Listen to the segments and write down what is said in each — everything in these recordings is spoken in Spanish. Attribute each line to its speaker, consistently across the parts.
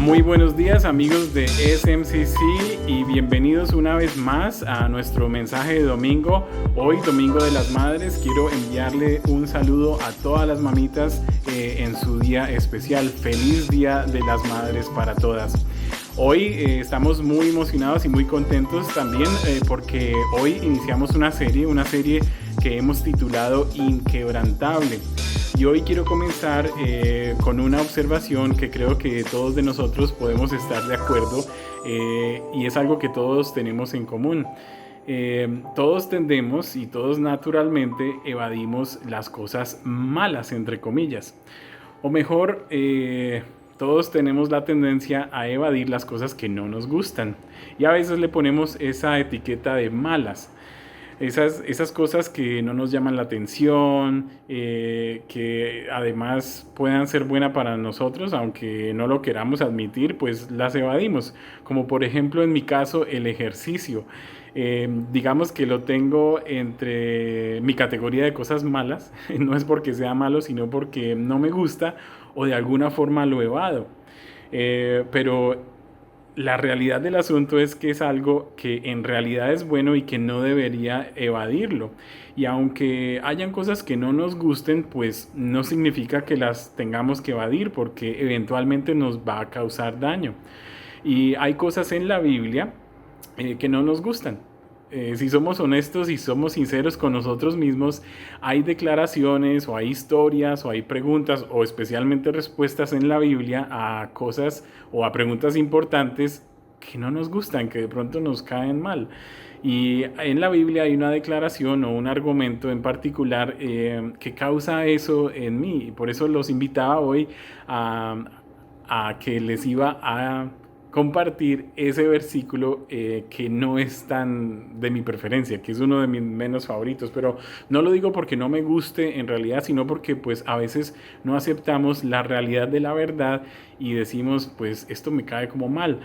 Speaker 1: Muy buenos días amigos de SMCC y bienvenidos una vez más a nuestro mensaje de domingo. Hoy, Domingo de las Madres, quiero enviarle un saludo a todas las mamitas en su día especial. Feliz Día de las Madres para todas. Hoy estamos muy emocionados y muy contentos también porque hoy iniciamos una serie que hemos titulado Inquebrantable. Y hoy quiero comenzar con una observación que creo que todos de nosotros podemos estar de acuerdo y es algo que todos tenemos en común. Todos tendemos y todos naturalmente evadimos las cosas malas, entre comillas. O mejor, todos tenemos la tendencia a evadir las cosas que no nos gustan. Y a veces le ponemos esa etiqueta de malas. Esas cosas que no nos llaman la atención, que además puedan ser buenas para nosotros, aunque no lo queramos admitir, pues las evadimos. Como por ejemplo en mi caso el ejercicio. Digamos que lo tengo entre mi categoría de cosas malas. No es porque sea malo, sino porque no me gusta o de alguna forma lo evado. Pero la realidad del asunto es que es algo que en realidad es bueno y que no debería evadirlo. Y aunque hayan cosas que no nos gusten, pues no significa que las tengamos que evadir porque eventualmente nos va a causar daño. Y hay cosas en la Biblia que no nos gustan. Si somos honestos y somos sinceros con nosotros mismos, hay declaraciones o hay historias o hay preguntas o especialmente respuestas en la Biblia a cosas o a preguntas importantes que no nos gustan, que de pronto nos caen mal. Y en la Biblia hay una declaración o un argumento en particular que causa eso en mí. Y por eso los invitaba hoy a, a que les iba a compartir ese versículo que no es tan de mi preferencia, que es uno de mis menos favoritos, pero no lo digo porque no me guste en realidad, sino porque pues a veces no aceptamos la realidad de la verdad y decimos pues esto me cae como mal.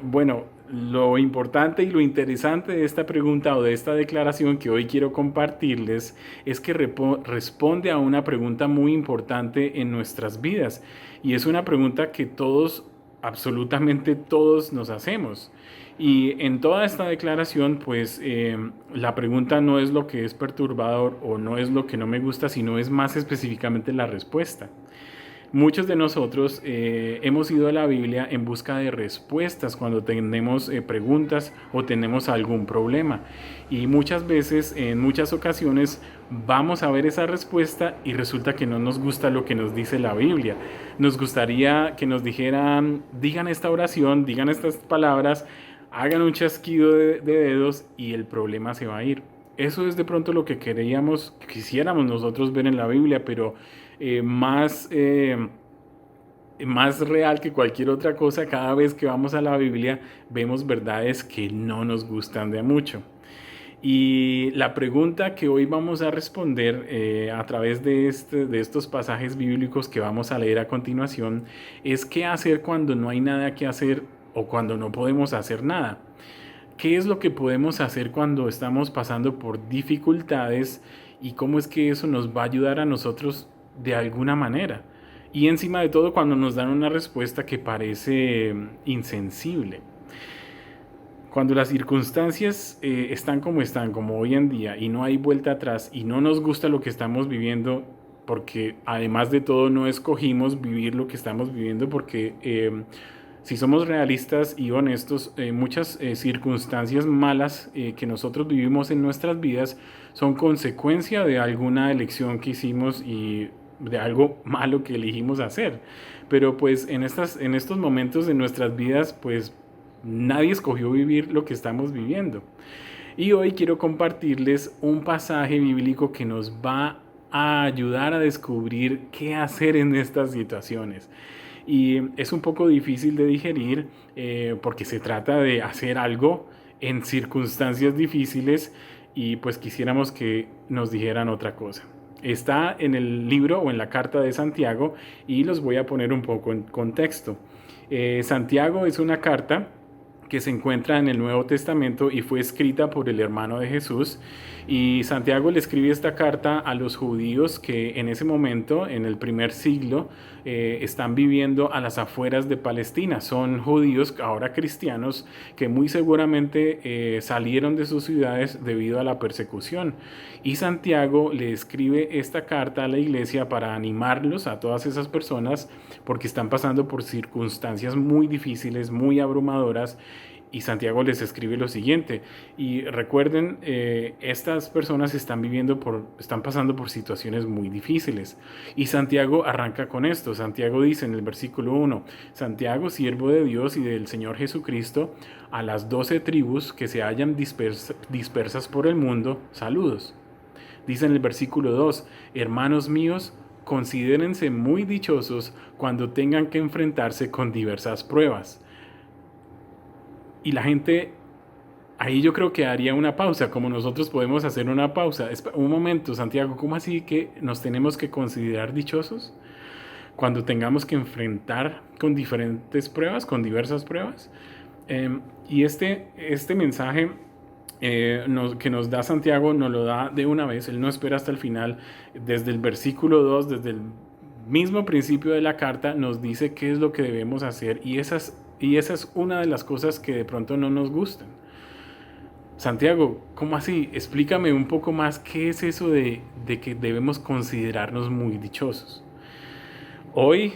Speaker 1: Bueno, lo importante y lo interesante de esta pregunta o de esta declaración que hoy quiero compartirles es que responde a una pregunta muy importante en nuestras vidas y es una pregunta que todos, absolutamente todos nos hacemos. Y en toda esta declaración, pues la pregunta no es lo que es perturbador o no es lo que no me gusta, sino es más específicamente la respuesta. Muchos de nosotros hemos ido a la Biblia en busca de respuestas cuando tenemos preguntas o tenemos algún problema. Y muchas veces, en muchas ocasiones, vamos a ver esa respuesta y resulta que no nos gusta lo que nos dice la Biblia. Nos gustaría que nos dijeran, digan esta oración, digan estas palabras, hagan un chasquido de dedos y el problema se va a ir. Eso es de pronto lo que quisiéramos nosotros ver en la Biblia, pero más real que cualquier otra cosa, cada vez que vamos a la Biblia vemos verdades que no nos gustan de mucho. Y la pregunta que hoy vamos a responder a través de estos pasajes bíblicos que vamos a leer a continuación es ¿qué hacer cuando no hay nada que hacer o cuando no podemos hacer nada? ¿Qué es lo que podemos hacer cuando estamos pasando por dificultades y cómo es que eso nos va a ayudar a nosotros de alguna manera? Y encima de todo cuando nos dan una respuesta que parece insensible. Cuando las circunstancias están como hoy en día y no hay vuelta atrás y no nos gusta lo que estamos viviendo, porque además de todo no escogimos vivir lo que estamos viviendo porque si somos realistas y honestos, muchas circunstancias malas que nosotros vivimos en nuestras vidas son consecuencia de alguna elección que hicimos y de algo malo que elegimos hacer. Pero pues en estos momentos de nuestras vidas, pues nadie escogió vivir lo que estamos viviendo. Y hoy quiero compartirles un pasaje bíblico que nos va a ayudar a descubrir qué hacer en estas situaciones. Y es un poco difícil de digerir porque se trata de hacer algo en circunstancias difíciles y pues quisiéramos que nos dijeran otra cosa. Está en el libro o en la carta de Santiago y los voy a poner un poco en contexto. Santiago es una carta que se encuentra en el Nuevo Testamento y fue escrita por el hermano de Jesús. Y Santiago le escribe esta carta a los judíos que en ese momento, en el primer siglo, están viviendo a las afueras de Palestina. Son judíos, ahora cristianos, que muy seguramente salieron de sus ciudades debido a la persecución. Y Santiago le escribe esta carta a la iglesia para animarlos a todas esas personas porque están pasando por circunstancias muy difíciles, muy abrumadoras. Y Santiago les escribe lo siguiente, y recuerden, estas personas están pasando por situaciones muy difíciles. Y Santiago arranca con esto. Santiago dice en el versículo 1, Santiago, siervo de Dios y del Señor Jesucristo, a las 12 tribus que se hallan dispersas por el mundo, saludos. Dice en el versículo 2, hermanos míos, considérense muy dichosos cuando tengan que enfrentarse con diversas pruebas. Y la gente, ahí yo creo que haría una pausa, como nosotros podemos hacer una pausa. Un momento, Santiago, ¿cómo así que nos tenemos que considerar dichosos cuando tengamos que enfrentar con diferentes pruebas, con diversas pruebas? Y este mensaje que nos da Santiago nos lo da de una vez. Él no espera hasta el final. Desde el versículo 2, desde el mismo principio de la carta, nos dice qué es lo que debemos hacer, y esa es una de las cosas que de pronto no nos gustan. Santiago, ¿cómo así? Explícame un poco más qué es eso de que debemos considerarnos muy dichosos. Hoy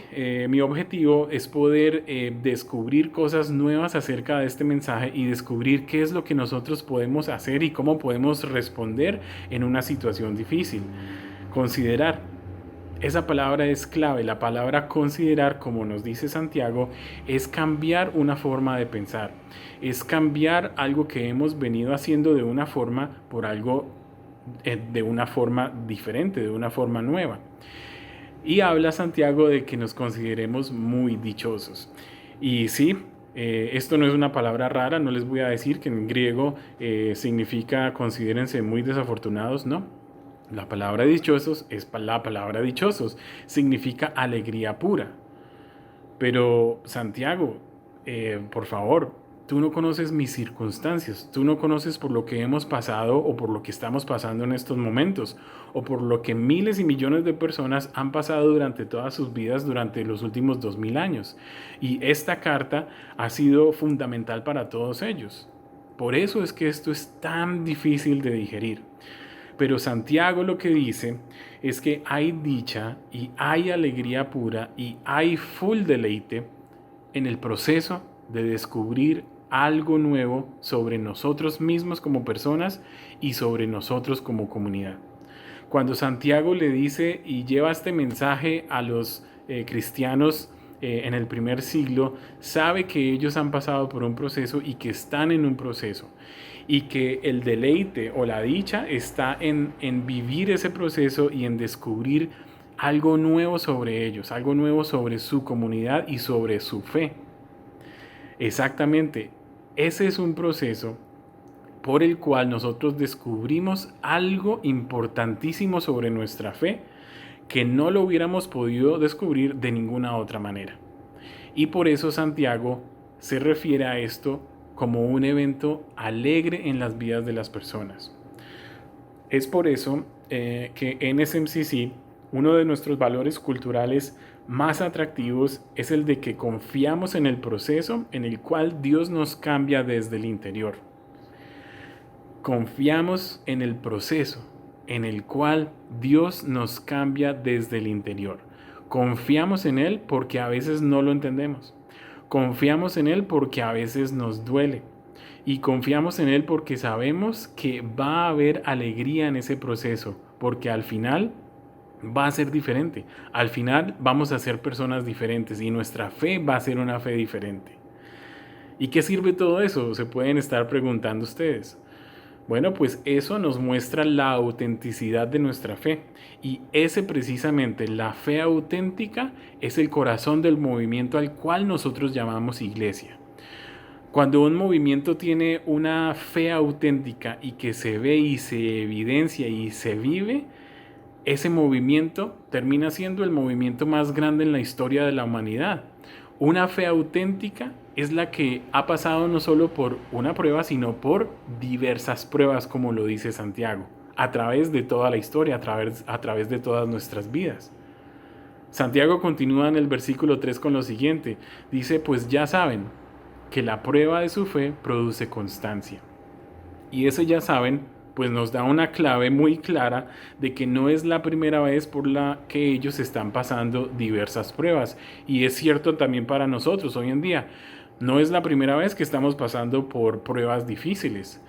Speaker 1: mi objetivo es poder descubrir cosas nuevas acerca de este mensaje y descubrir qué es lo que nosotros podemos hacer y cómo podemos responder en una situación difícil. Considerar. Esa palabra es clave. La palabra considerar, como nos dice Santiago, es cambiar una forma de pensar. Es cambiar algo que hemos venido haciendo de una forma por algo de una forma diferente, de una forma nueva. Y habla Santiago de que nos consideremos muy dichosos. Y sí, esto no es una palabra rara. No les voy a decir que en griego significa considérense muy desafortunados, no. La palabra dichosos es la palabra dichosos, significa alegría pura. Pero Santiago, por favor, tú no conoces mis circunstancias, tú no conoces por lo que hemos pasado o por lo que estamos pasando en estos momentos, o por lo que miles y millones de personas han pasado durante todas sus vidas durante los últimos 2000 años. Y esta carta ha sido fundamental para todos ellos. Por eso es que esto es tan difícil de digerir. Pero Santiago lo que dice es que hay dicha y hay alegría pura y hay full deleite en el proceso de descubrir algo nuevo sobre nosotros mismos como personas y sobre nosotros como comunidad. Cuando Santiago le dice y lleva este mensaje a los cristianos en el primer siglo, sabe que ellos han pasado por un proceso y que están en un proceso. Y que el deleite o la dicha está en vivir ese proceso y en descubrir algo nuevo sobre ellos, algo nuevo sobre su comunidad y sobre su fe. Exactamente, ese es un proceso por el cual nosotros descubrimos algo importantísimo sobre nuestra fe que no lo hubiéramos podido descubrir de ninguna otra manera. Y por eso Santiago se refiere a esto como un evento alegre en las vidas de las personas. Es por eso que en SMCC uno de nuestros valores culturales más atractivos es el de que confiamos en el proceso en el cual Dios nos cambia desde el interior. Confiamos en el proceso en el cual Dios nos cambia desde el interior. Confiamos en Él porque a veces no lo entendemos. Confiamos en Él porque a veces nos duele. Y confiamos en Él porque sabemos que va a haber alegría en ese proceso, porque al final va a ser diferente. Al final vamos a ser personas diferentes y nuestra fe va a ser una fe diferente. ¿Y qué sirve todo eso? Se pueden estar preguntando ustedes. Bueno, pues eso nos muestra la autenticidad de nuestra fe. Y ese precisamente, la fe auténtica, es el corazón del movimiento al cual nosotros llamamos iglesia. Cuando un movimiento tiene una fe auténtica y que se ve y se evidencia y se vive, ese movimiento termina siendo el movimiento más grande en la historia de la humanidad. Una fe auténtica es la que ha pasado no solo por una prueba, sino por diversas pruebas, como lo dice Santiago, a través de toda la historia, a través de todas nuestras vidas. Santiago continúa en el versículo 3 con lo siguiente. Dice, pues ya saben que la prueba de su fe produce constancia. Y ese ya saben, pues nos da una clave muy clara de que no es la primera vez por la que ellos están pasando diversas pruebas. Y es cierto también para nosotros hoy en día. No es la primera vez que estamos pasando por pruebas difíciles.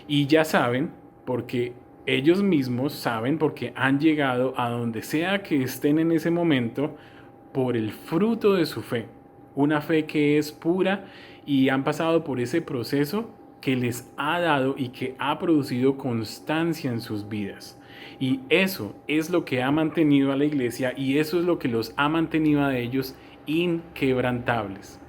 Speaker 1: Y ya saben, porque ellos mismos saben, porque han llegado a donde sea que estén en ese momento, por el fruto de su fe. Una fe que es pura y han pasado por ese proceso que les ha dado y que ha producido constancia en sus vidas. Y eso es lo que ha mantenido a la iglesia y eso es lo que los ha mantenido a ellos inquebrantables.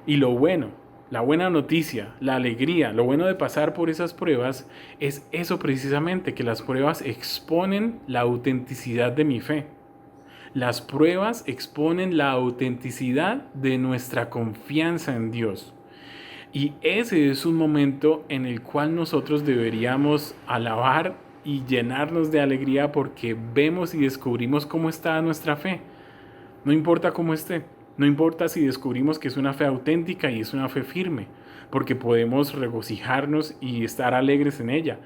Speaker 1: Y lo bueno, la buena noticia, la alegría, lo bueno de pasar por esas pruebas es eso precisamente, que las pruebas exponen la autenticidad de mi fe. Las pruebas exponen la autenticidad de nuestra confianza en Dios. Y ese es un momento en el cual nosotros deberíamos alabar y llenarnos de alegría porque vemos y descubrimos cómo está nuestra fe. No importa cómo esté, no importa si descubrimos que es una fe auténtica y es una fe firme, porque podemos regocijarnos y estar alegres en ella.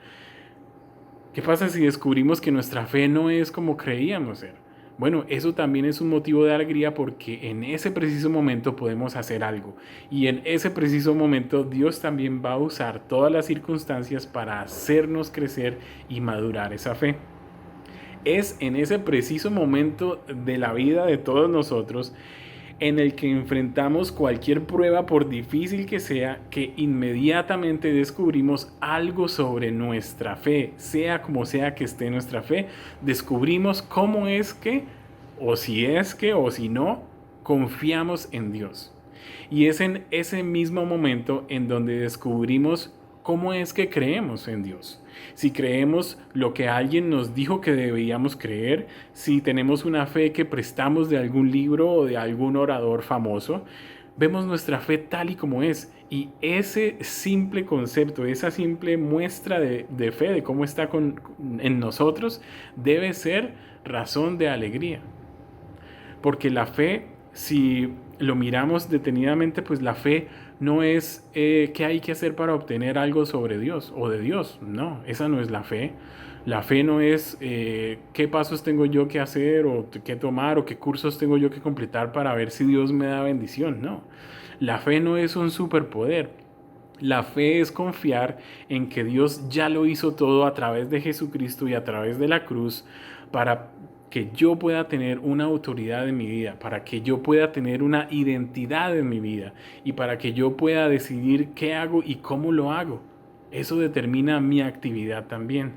Speaker 1: ¿Qué pasa si descubrimos que nuestra fe no es como creíamos ser? Bueno, eso también es un motivo de alegría porque en ese preciso momento podemos hacer algo. Y en ese preciso momento Dios también va a usar todas las circunstancias para hacernos crecer y madurar esa fe. Es en ese preciso momento de la vida de todos nosotros en el que enfrentamos cualquier prueba, por difícil que sea, que inmediatamente descubrimos algo sobre nuestra fe, sea como sea que esté nuestra fe, descubrimos cómo es que, o si no, confiamos en Dios. Y es en ese mismo momento en donde descubrimos cómo es que creemos en Dios. Si creemos lo que alguien nos dijo que deberíamos creer, si tenemos una fe que prestamos de algún libro o de algún orador famoso, vemos nuestra fe tal y como es. Y ese simple concepto, esa simple muestra de fe, de cómo está en nosotros, debe ser razón de alegría. Porque la fe, si lo miramos detenidamente, pues la fe no es qué hay que hacer para obtener algo sobre Dios o de Dios. No, esa no es la fe. La fe no es qué pasos tengo yo que hacer o qué tomar o qué cursos tengo yo que completar para ver si Dios me da bendición. No, la fe no es un superpoder. La fe es confiar en que Dios ya lo hizo todo a través de Jesucristo y a través de la cruz para que yo pueda tener una autoridad en mi vida, para que yo pueda tener una identidad en mi vida y para que yo pueda decidir qué hago y cómo lo hago. Eso determina mi actividad también.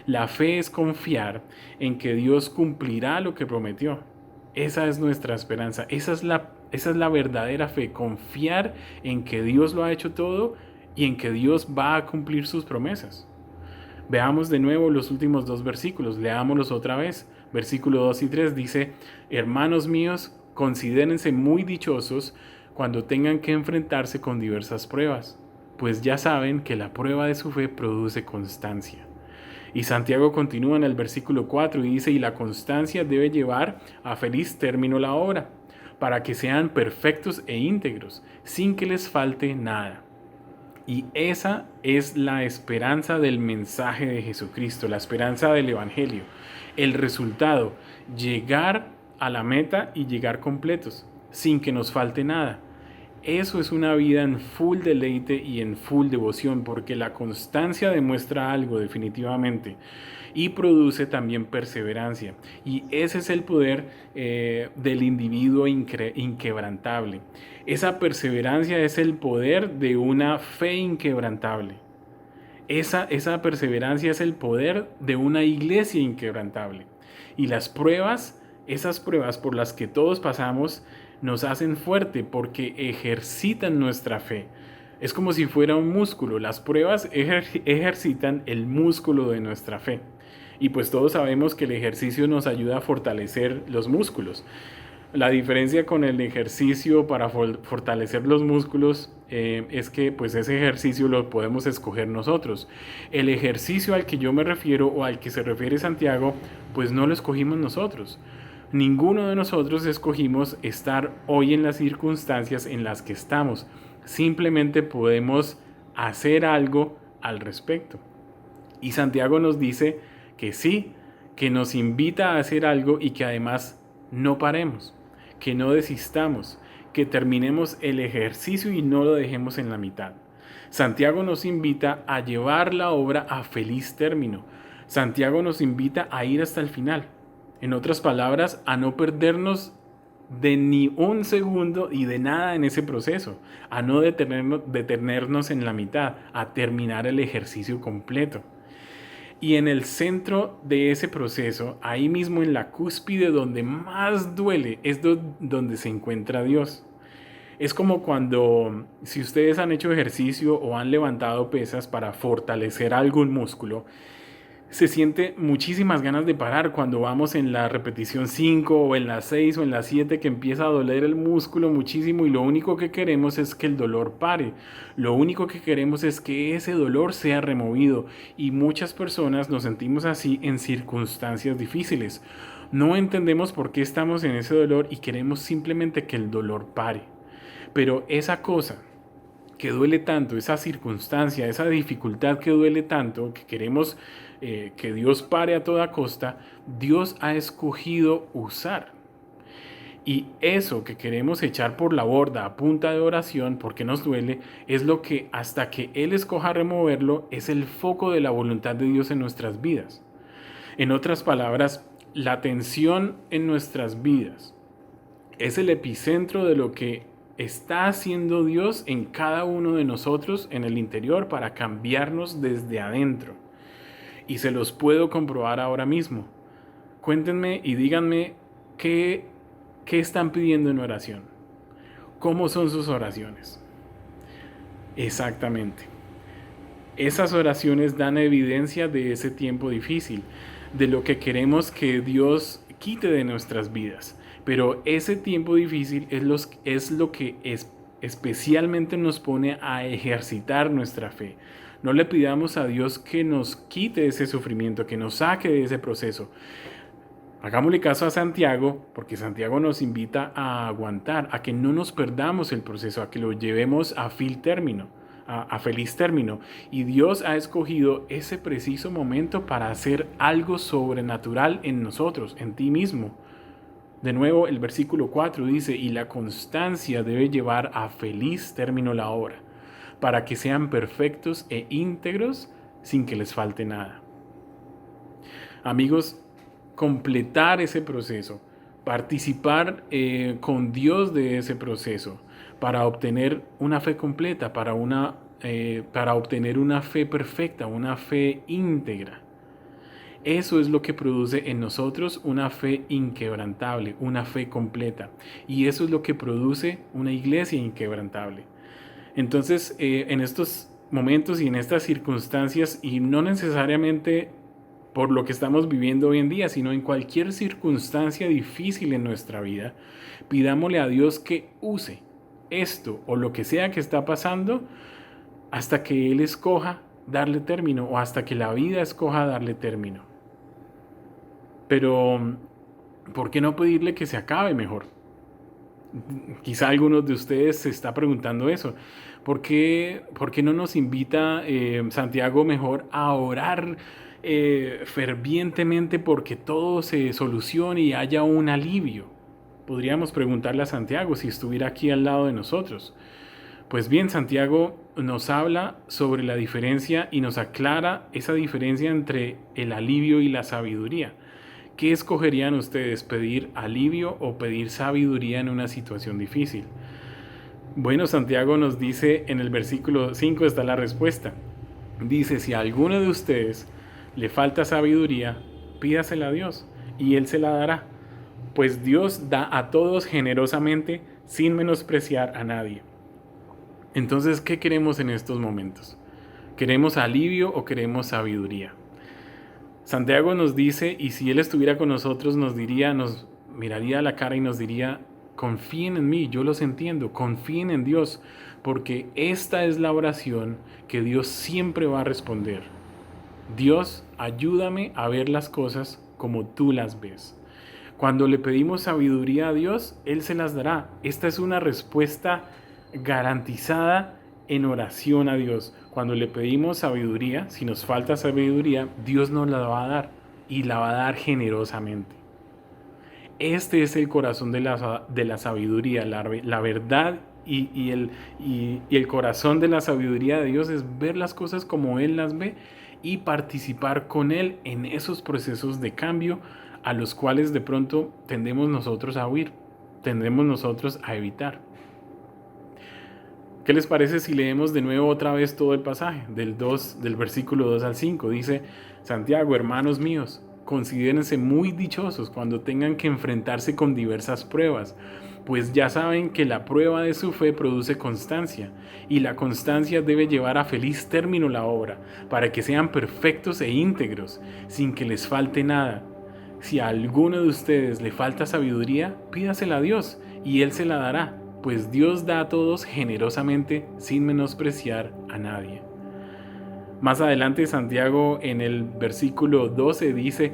Speaker 1: La fe es confiar en que Dios cumplirá lo que prometió. Esa es nuestra esperanza, esa es la verdadera fe, confiar en que Dios lo ha hecho todo y en que Dios va a cumplir sus promesas. Veamos de nuevo los últimos dos versículos, leámoslos otra vez. Versículo 2 y 3 dice, hermanos míos, considérense muy dichosos cuando tengan que enfrentarse con diversas pruebas, pues ya saben que la prueba de su fe produce constancia. Y Santiago continúa en el versículo 4 y dice, y la constancia debe llevar a feliz término la obra, para que sean perfectos e íntegros, sin que les falte nada. Y esa es la esperanza del mensaje de Jesucristo, la esperanza del Evangelio. El resultado, llegar a la meta y llegar completos, sin que nos falte nada. Eso es una vida en full deleite y en full devoción, porque la constancia demuestra algo definitivamente y produce también perseverancia. Y ese es el poder del individuo inquebrantable. Esa perseverancia es el poder de una fe inquebrantable. Esa perseverancia es el poder de una iglesia inquebrantable. Y las pruebas, esas pruebas por las que todos pasamos, nos hacen fuerte porque ejercitan nuestra fe. Es como si fuera un músculo. Las pruebas ejercitan el músculo de nuestra fe. Y pues todos sabemos que el ejercicio nos ayuda a fortalecer los músculos. La diferencia con el ejercicio para fortalecer los músculos es que pues ese ejercicio lo podemos escoger nosotros. El ejercicio al que yo me refiero o al que se refiere Santiago, pues no lo escogimos nosotros. Ninguno de nosotros escogimos estar hoy en las circunstancias en las que estamos. Simplemente podemos hacer algo al respecto. Y Santiago nos dice que sí, que nos invita a hacer algo y que además no paremos, que no desistamos, que terminemos el ejercicio y no lo dejemos en la mitad. Santiago nos invita a llevar la obra a feliz término. Santiago nos invita a ir hasta el final. En otras palabras, a no perdernos de ni un segundo y de nada en ese proceso, a no detenernos en la mitad, a terminar el ejercicio completo. Y en el centro de ese proceso, ahí mismo en la cúspide donde más duele, es donde se encuentra Dios. Es como cuando, si ustedes han hecho ejercicio o han levantado pesas para fortalecer algún músculo, se siente muchísimas ganas de parar cuando vamos en la repetición 5 o en la 6 o en la 7 que empieza a doler el músculo muchísimo y lo único que queremos es que el dolor pare. Lo único que queremos es que ese dolor sea removido y muchas personas nos sentimos así en circunstancias difíciles. No entendemos por qué estamos en ese dolor y queremos simplemente que el dolor pare. Pero esa cosa que duele tanto, esa circunstancia, esa dificultad que duele tanto, que queremos que Dios pare a toda costa, Dios ha escogido usar. Y eso que queremos echar por la borda a punta de oración, porque nos duele, es lo que hasta que Él escoja removerlo, es el foco de la voluntad de Dios en nuestras vidas. En otras palabras, la tensión en nuestras vidas es el epicentro de lo que está haciendo Dios en cada uno de nosotros en el interior para cambiarnos desde adentro. Y se los puedo comprobar ahora mismo. Cuéntenme y díganme qué están pidiendo en oración. ¿Cómo son sus oraciones? Exactamente. Esas oraciones dan evidencia de ese tiempo difícil, de lo que queremos que Dios quite de nuestras vidas. Pero ese tiempo difícil es lo que especialmente nos pone a ejercitar nuestra fe. No le pidamos a Dios que nos quite ese sufrimiento, que nos saque de ese proceso. Hagámosle caso a Santiago, porque Santiago nos invita a aguantar, a que no nos perdamos el proceso, a que lo llevemos a feliz término. Y Dios ha escogido ese preciso momento para hacer algo sobrenatural en nosotros, en ti mismo. De nuevo, el versículo 4 dice, y la constancia debe llevar a feliz término la obra, para que sean perfectos e íntegros sin que les falte nada. Amigos, completar ese proceso, participar con Dios de ese proceso, para obtener una fe completa, para obtener una fe perfecta, una fe íntegra. Eso es lo que produce en nosotros una fe inquebrantable, una fe completa. Y eso es lo que produce una iglesia inquebrantable. Entonces, en estos momentos y en estas circunstancias, y no necesariamente por lo que estamos viviendo hoy en día, sino en cualquier circunstancia difícil en nuestra vida, pidámosle a Dios que use esto o lo que sea que está pasando hasta que Él escoja darle término o hasta que la vida escoja darle término. Pero, ¿por qué no pedirle que se acabe mejor? Quizá algunos de ustedes se está preguntando eso. ¿Por qué no nos invita Santiago mejor a orar fervientemente porque todo se solucione y haya un alivio? Podríamos preguntarle a Santiago si estuviera aquí al lado de nosotros. Pues bien, Santiago nos habla sobre la diferencia y nos aclara esa diferencia entre el alivio y la sabiduría. ¿Qué escogerían ustedes, pedir alivio o pedir sabiduría en una situación difícil? Bueno, Santiago nos dice en el versículo 5 está la respuesta. Dice, si a alguno de ustedes le falta sabiduría, pídasela a Dios y Él se la dará. Pues Dios da a todos generosamente sin menospreciar a nadie. Entonces, ¿qué queremos en estos momentos? ¿Queremos alivio o queremos sabiduría? Santiago nos dice, y si Él estuviera con nosotros, nos diría, nos miraría a la cara y nos diría: confíen en mí, yo los entiendo, confíen en Dios, porque esta es la oración que Dios siempre va a responder. Dios, ayúdame a ver las cosas como tú las ves. Cuando le pedimos sabiduría a Dios, Él se las dará. Esta es una respuesta garantizada en oración a Dios. Cuando le pedimos sabiduría, si nos falta sabiduría, Dios nos la va a dar y la va a dar generosamente. Este es el corazón de la sabiduría, la verdad y el corazón de la sabiduría de Dios es ver las cosas como Él las ve y participar con Él en esos procesos de cambio a los cuales de pronto tendemos nosotros a huir, tendemos nosotros a evitar. ¿Qué les parece si leemos de nuevo otra vez todo el pasaje del versículo 2 al 5? Dice Santiago: hermanos míos, considérense muy dichosos cuando tengan que enfrentarse con diversas pruebas, pues ya saben que la prueba de su fe produce constancia, y la constancia debe llevar a feliz término la obra, para que sean perfectos e íntegros, sin que les falte nada. Si a alguno de ustedes le falta sabiduría, pídasela a Dios, y Él se la dará, pues Dios da a todos generosamente sin menospreciar a nadie. Más adelante Santiago en el versículo 12 dice: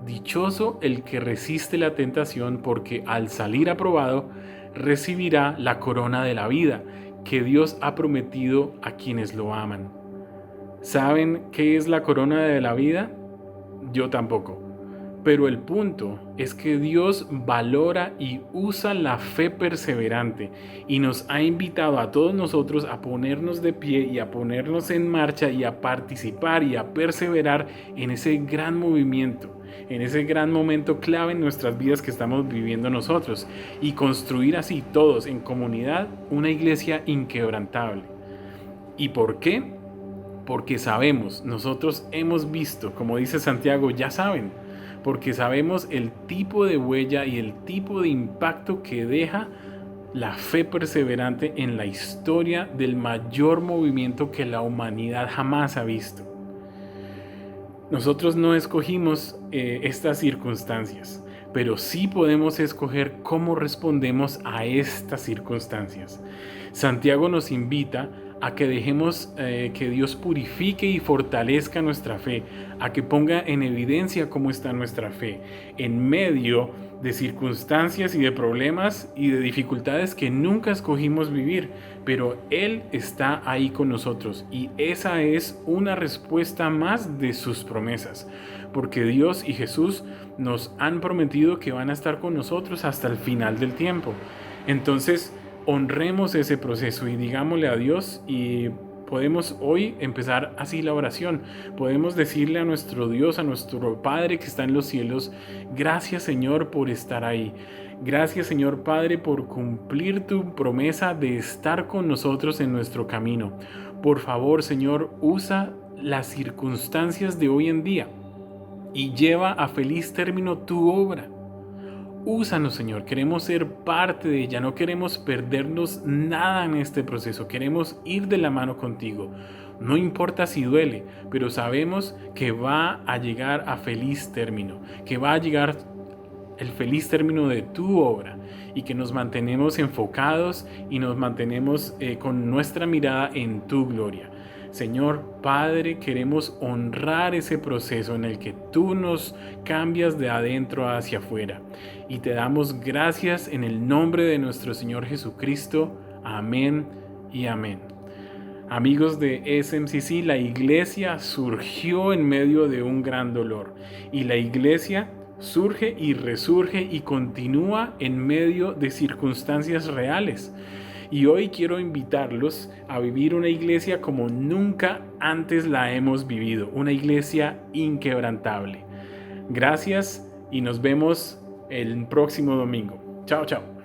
Speaker 1: dichoso el que resiste la tentación, porque al salir aprobado recibirá la corona de la vida que Dios ha prometido a quienes lo aman. ¿Saben qué es la corona de la vida? Yo tampoco. Pero el punto es que Dios valora y usa la fe perseverante y nos ha invitado a todos nosotros a ponernos de pie y a ponernos en marcha y a participar y a perseverar en ese gran movimiento, en ese gran momento clave en nuestras vidas que estamos viviendo nosotros, y construir así todos en comunidad una iglesia inquebrantable. ¿Y por qué? Porque sabemos, nosotros hemos visto, como dice Santiago, ya saben, porque sabemos el tipo de huella y el tipo de impacto que deja la fe perseverante en la historia del mayor movimiento que la humanidad jamás ha visto. Nosotros no escogimos estas circunstancias, pero sí podemos escoger cómo respondemos a estas circunstancias. Santiago nos invita a que dejemos que Dios purifique y fortalezca nuestra fe, a que ponga en evidencia cómo está nuestra fe, en medio de circunstancias y de problemas y de dificultades que nunca escogimos vivir, pero Él está ahí con nosotros, y esa es una respuesta más de sus promesas, porque Dios y Jesús nos han prometido que van a estar con nosotros hasta el final del tiempo. Entonces, honremos ese proceso y digámosle a Dios, y podemos hoy empezar así la oración. Podemos decirle a nuestro Dios, a nuestro Padre que está en los cielos: gracias, Señor, por estar ahí. Gracias, Señor Padre, por cumplir tu promesa de estar con nosotros en nuestro camino. Por favor, Señor, usa las circunstancias de hoy en día y lleva a feliz término tu obra. Úsanos, Señor, queremos ser parte de ella, no queremos perdernos nada en este proceso, queremos ir de la mano contigo. No importa si duele, pero sabemos que va a llegar a feliz término, que va a llegar el feliz término de tu obra, y que nos mantenemos enfocados y nos mantenemos con nuestra mirada en tu gloria. Señor Padre, queremos honrar ese proceso en el que tú nos cambias de adentro hacia afuera, y te damos gracias en el nombre de nuestro Señor Jesucristo. Amén y amén. Amigos de SMCC, la iglesia surgió en medio de un gran dolor, y la iglesia surge y resurge y continúa en medio de circunstancias reales. Y hoy quiero invitarlos a vivir una iglesia como nunca antes la hemos vivido, una iglesia inquebrantable. Gracias y nos vemos el próximo domingo. Chao, chao.